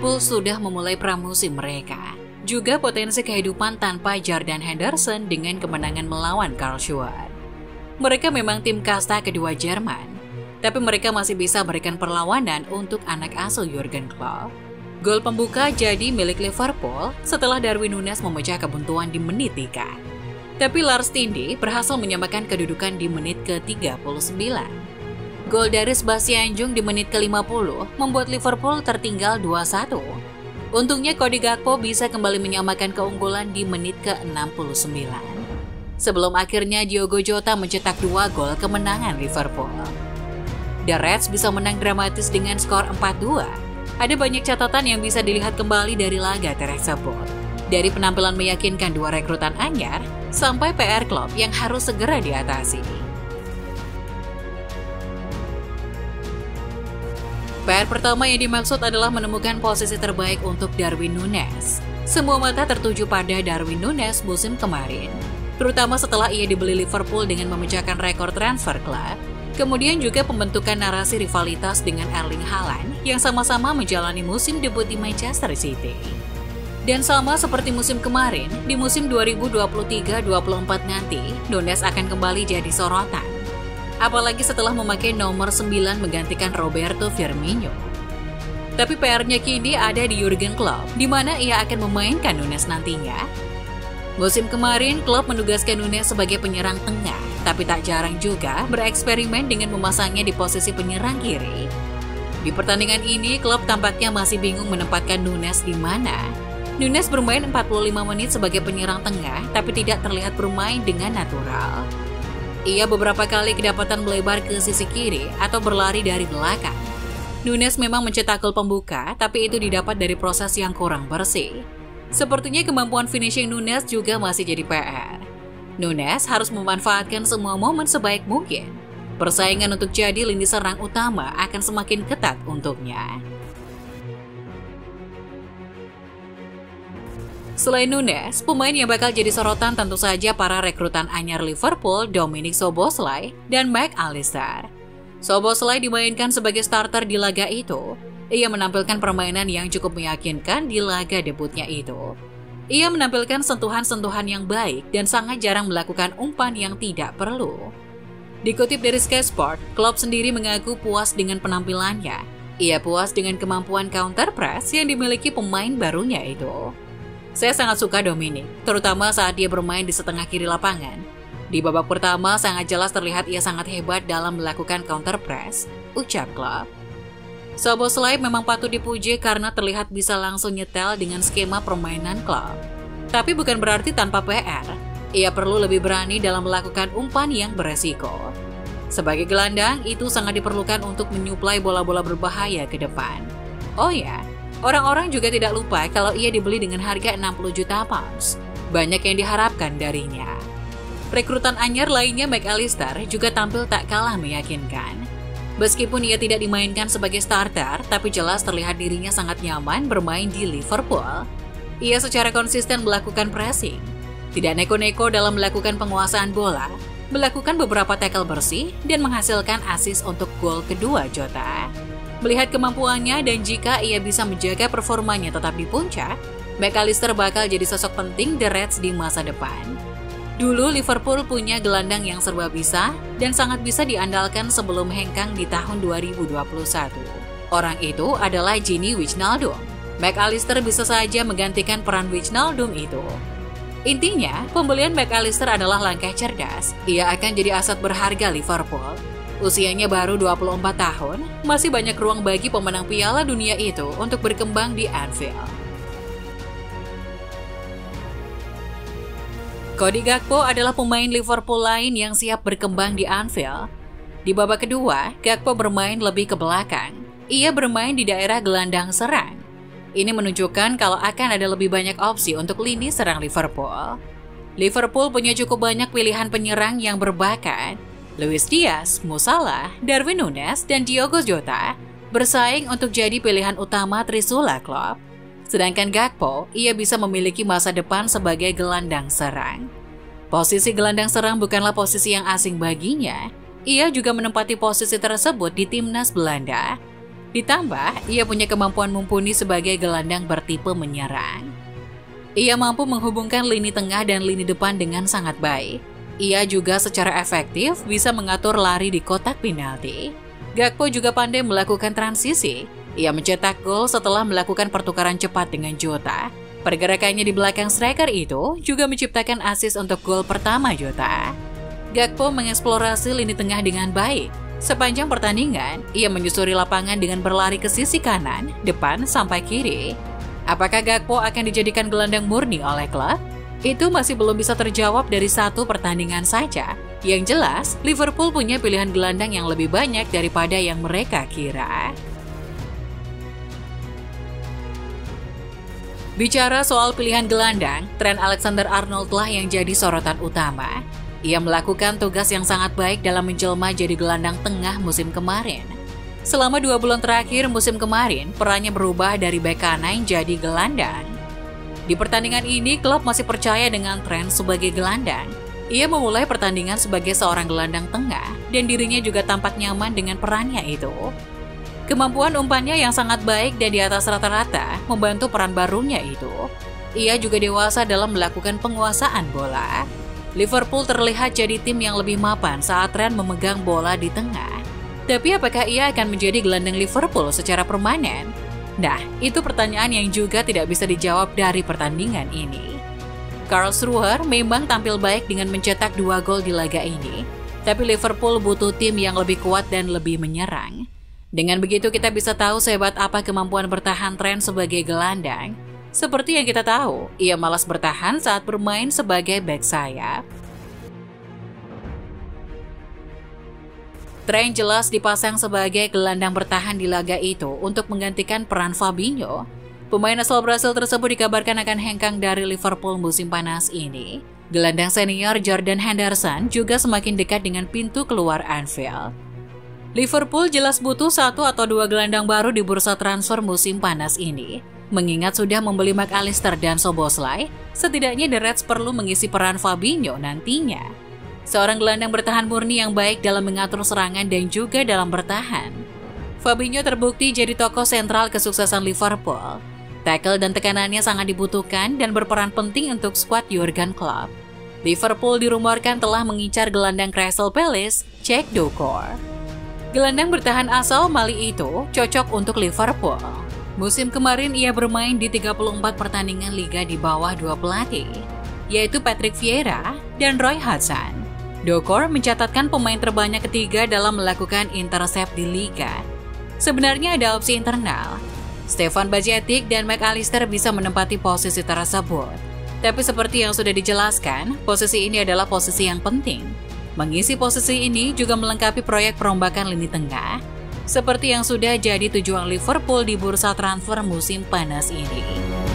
Liverpool sudah memulai pramusim mereka. Juga potensi kehidupan tanpa Jordan Henderson dengan kemenangan melawan Karlsruhe. Mereka memang tim kasta kedua Jerman, tapi mereka masih bisa berikan perlawanan untuk anak asuh Jurgen Klopp. Gol pembuka jadi milik Liverpool setelah Darwin Núñez memecah kebuntuan di menit 3. Tapi Lars Stindl berhasil menyamakan kedudukan di menit ke-39. Gol dari Sebastian Jung di menit ke-50 membuat Liverpool tertinggal 2-1. Untungnya Cody Gakpo bisa kembali menyamakan keunggulan di menit ke-69. Sebelum akhirnya Diogo Jota mencetak 2 gol kemenangan Liverpool. The Reds bisa menang dramatis dengan skor 4-2. Ada banyak catatan yang bisa dilihat kembali dari laga tersebut. Dari penampilan meyakinkan 2 rekrutan anyar, sampai PR Klopp yang harus segera diatasi. PR pertama yang dimaksud adalah menemukan posisi terbaik untuk Darwin Núñez. Semua mata tertuju pada Darwin Núñez musim kemarin, terutama setelah ia dibeli Liverpool dengan memecahkan rekor transfer klub. Kemudian juga pembentukan narasi rivalitas dengan Erling Haaland yang sama-sama menjalani musim debut di Manchester City. Dan sama seperti musim kemarin, di musim 2023-24 nanti, Núñez akan kembali jadi sorotan. Apalagi setelah memakai nomor 9 menggantikan Roberto Firmino. Tapi PR-nya kini ada di Jurgen Klopp, di mana ia akan memainkan Núñez nantinya. Musim kemarin, Klopp menugaskan Núñez sebagai penyerang tengah, tapi tak jarang juga bereksperimen dengan memasangnya di posisi penyerang kiri. Di pertandingan ini, Klopp tampaknya masih bingung menempatkan Núñez di mana. Núñez bermain 45 menit sebagai penyerang tengah, tapi tidak terlihat bermain dengan natural. Ia beberapa kali kedapatan melebar ke sisi kiri atau berlari dari belakang. Núñez memang mencetak gol pembuka, tapi itu didapat dari proses yang kurang bersih. Sepertinya kemampuan finishing Núñez juga masih jadi PR. Núñez harus memanfaatkan semua momen sebaik mungkin. Persaingan untuk jadi lini serang utama akan semakin ketat untuknya. Selain Núñez, pemain yang bakal jadi sorotan tentu saja para rekrutan anyar Liverpool, Dominic Szoboszlai dan Mac Allister. Szoboszlai dimainkan sebagai starter di laga itu. Ia menampilkan permainan yang cukup meyakinkan di laga debutnya itu. Ia menampilkan sentuhan-sentuhan yang baik dan sangat jarang melakukan umpan yang tidak perlu. Dikutip dari Sky Sport, Klopp sendiri mengaku puas dengan penampilannya. Ia puas dengan kemampuan counter press yang dimiliki pemain barunya itu. Saya sangat suka Dominic, terutama saat dia bermain di setengah kiri lapangan. Di babak pertama, sangat jelas terlihat ia sangat hebat dalam melakukan counter press, ucap Klopp. Szoboszlai memang patut dipuji karena terlihat bisa langsung nyetel dengan skema permainan Klopp. Tapi bukan berarti tanpa PR. Ia perlu lebih berani dalam melakukan umpan yang beresiko. Sebagai gelandang, itu sangat diperlukan untuk menyuplai bola-bola berbahaya ke depan. Oh ya, orang-orang juga tidak lupa kalau ia dibeli dengan harga 60 juta pounds. Banyak yang diharapkan darinya. Rekrutan anyar lainnya Mac Allister juga tampil tak kalah meyakinkan. Meskipun ia tidak dimainkan sebagai starter, tapi jelas terlihat dirinya sangat nyaman bermain di Liverpool. Ia secara konsisten melakukan pressing, tidak neko-neko dalam melakukan penguasaan bola, melakukan beberapa tackle bersih, dan menghasilkan assist untuk gol kedua Jota. Melihat kemampuannya dan jika ia bisa menjaga performanya tetap di puncak, Mac Allister bakal jadi sosok penting The Reds di masa depan. Dulu Liverpool punya gelandang yang serba bisa dan sangat bisa diandalkan sebelum hengkang di tahun 2021. Orang itu adalah Gini Wijnaldum. Mac Allister bisa saja menggantikan peran Wijnaldum itu. Intinya, pembelian Mac Allister adalah langkah cerdas. Ia akan jadi aset berharga Liverpool. Usianya baru 24 tahun, masih banyak ruang bagi pemenang Piala Dunia itu untuk berkembang di Anfield. Cody Gakpo adalah pemain Liverpool lain yang siap berkembang di Anfield. Di babak kedua, Gakpo bermain lebih ke belakang. Ia bermain di daerah gelandang serang. Ini menunjukkan kalau akan ada lebih banyak opsi untuk lini serang Liverpool. Liverpool punya cukup banyak pilihan penyerang yang berbakat. Luis Diaz, Mo Salah, Darwin Núñez, dan Diogo Jota bersaing untuk jadi pilihan utama Trisula Klopp. Sedangkan Gakpo, ia bisa memiliki masa depan sebagai gelandang serang. Posisi gelandang serang bukanlah posisi yang asing baginya. Ia juga menempati posisi tersebut di timnas Belanda. Ditambah, ia punya kemampuan mumpuni sebagai gelandang bertipe menyerang. Ia mampu menghubungkan lini tengah dan lini depan dengan sangat baik. Ia juga secara efektif bisa mengatur lari di kotak penalti. Gakpo juga pandai melakukan transisi. Ia mencetak gol setelah melakukan pertukaran cepat dengan Jota. Pergerakannya di belakang striker itu juga menciptakan assist untuk gol pertama Jota. Gakpo mengeksplorasi lini tengah dengan baik. Sepanjang pertandingan, ia menyusuri lapangan dengan berlari ke sisi kanan, depan, sampai kiri. Apakah Gakpo akan dijadikan gelandang murni oleh klub? Itu masih belum bisa terjawab dari satu pertandingan saja. Yang jelas, Liverpool punya pilihan gelandang yang lebih banyak daripada yang mereka kira. Bicara soal pilihan gelandang, Trent Alexander-Arnold lah yang jadi sorotan utama. Ia melakukan tugas yang sangat baik dalam menjelma jadi gelandang tengah musim kemarin. Selama 2 bulan terakhir musim kemarin, perannya berubah dari bek kanan jadi gelandang. Di pertandingan ini, klub masih percaya dengan Trent sebagai gelandang. Ia memulai pertandingan sebagai seorang gelandang tengah, dan dirinya juga tampak nyaman dengan perannya itu. Kemampuan umpannya yang sangat baik dan di atas rata-rata membantu peran barunya itu. Ia juga dewasa dalam melakukan penguasaan bola. Liverpool terlihat jadi tim yang lebih mapan saat Trent memegang bola di tengah. Tapi apakah ia akan menjadi gelandang Liverpool secara permanen? Nah, itu pertanyaan yang juga tidak bisa dijawab dari pertandingan ini. Karlsruhe memang tampil baik dengan mencetak 2 gol di laga ini. Tapi Liverpool butuh tim yang lebih kuat dan lebih menyerang. Dengan begitu kita bisa tahu sehebat apa kemampuan bertahan Trent sebagai gelandang. Seperti yang kita tahu, ia malas bertahan saat bermain sebagai bek sayap. Trent jelas dipasang sebagai gelandang bertahan di laga itu untuk menggantikan peran Fabinho. Pemain asal Brasil tersebut dikabarkan akan hengkang dari Liverpool musim panas ini. Gelandang senior Jordan Henderson juga semakin dekat dengan pintu keluar Anfield. Liverpool jelas butuh 1 atau 2 gelandang baru di bursa transfer musim panas ini. Mengingat sudah membeli McAllister dan Szoboszlai, setidaknya The Reds perlu mengisi peran Fabinho nantinya. Seorang gelandang bertahan murni yang baik dalam mengatur serangan dan juga dalam bertahan. Fabinho terbukti jadi tokoh sentral kesuksesan Liverpool. Tackle dan tekanannya sangat dibutuhkan dan berperan penting untuk skuad Jurgen Klopp. Liverpool dirumorkan telah mengincar gelandang Crystal Palace, Jack Dokor. Gelandang bertahan asal Mali itu cocok untuk Liverpool. Musim kemarin ia bermain di 34 pertandingan liga di bawah 2 pelatih, yaitu Patrick Vieira dan Roy Hodgson. Dokor mencatatkan pemain terbanyak ketiga dalam melakukan intercept di liga. Sebenarnya ada opsi internal. Stefan Bajcetic dan McAllister bisa menempati posisi tersebut. Tapi seperti yang sudah dijelaskan, posisi ini adalah posisi yang penting. Mengisi posisi ini juga melengkapi proyek perombakan lini tengah, seperti yang sudah jadi tujuan Liverpool di bursa transfer musim panas ini.